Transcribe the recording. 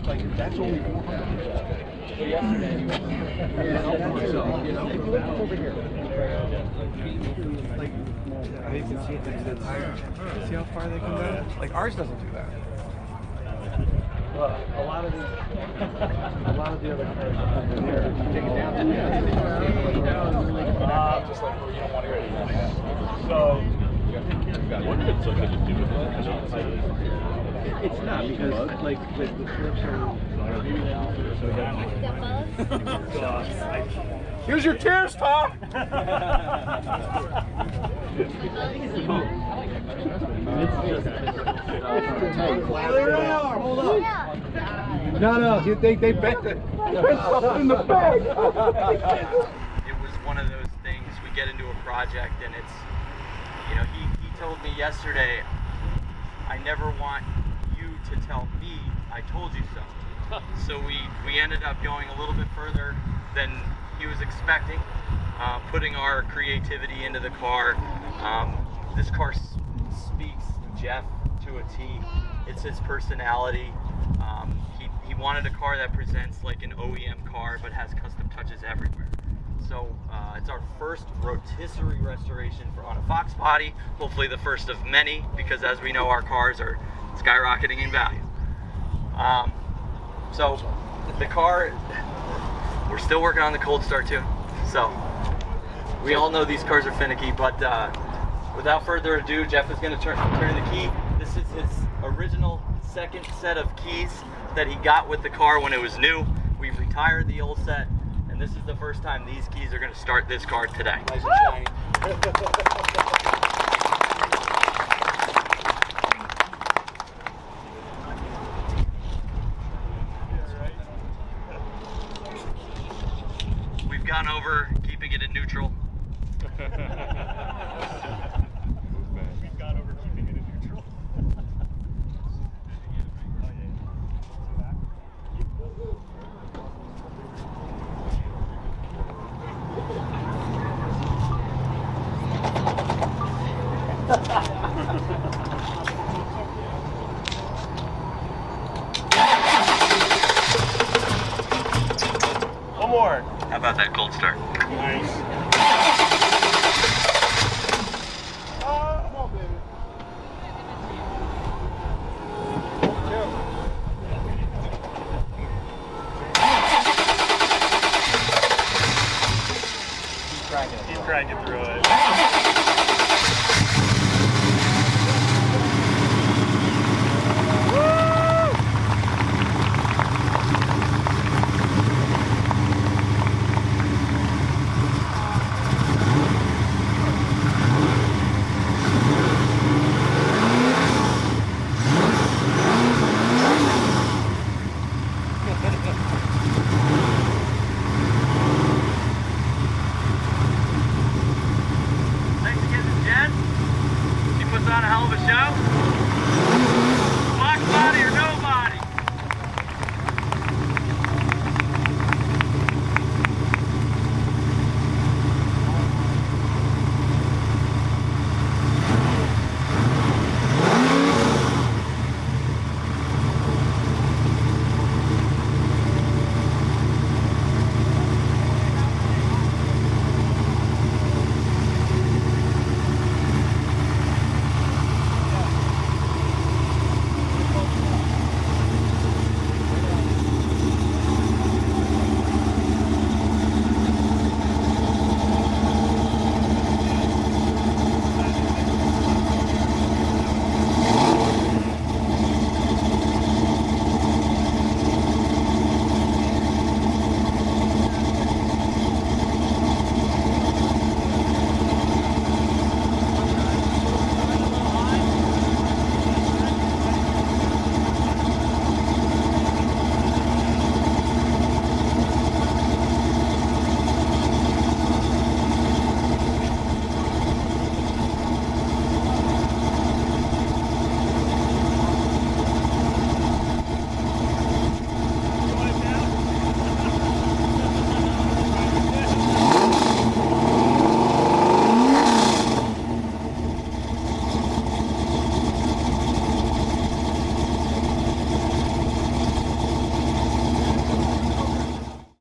Like that's only 400. So yesterday, over here. Like, you can see it next to the tire. See how far they come down? Like ours doesn't do that. Well, a lot of the other cars over there, if you take it down, just like where you don't want to go. So, I wonder if it's something to do with it. It's not because like the flips are. Here's your tears, Tom. Hold on. No, they bent it. In the bag. It was one of those things. We get into a project, and it's, you know, he told me yesterday, I never want you to tell me I told you so. So we ended up going a little bit further than he was expecting, putting our creativity into the car. This car speaks Jeff to a T. It's his personality. He wanted a car that presents like an OEM car but has custom touches everywhere. So it's our first rotisserie restoration on a Fox body, hopefully the first of many, because as we know, our cars are skyrocketing in value. So the car, we're still working on the cold start too. So we all know these cars are finicky, but without further ado, Jeff is going to turn the key. This is his original second set of keys that he got with the car when it was new. We've retired the old set, and this is the first time these keys are going to start this car today. Nice and shiny. We've gone over keeping it in neutral. We've gone over keeping it in neutral. One more. How about that cold start? Nice. Come on, baby. Keep cracking through it. Thanks again to Jen. She puts on a hell of a show.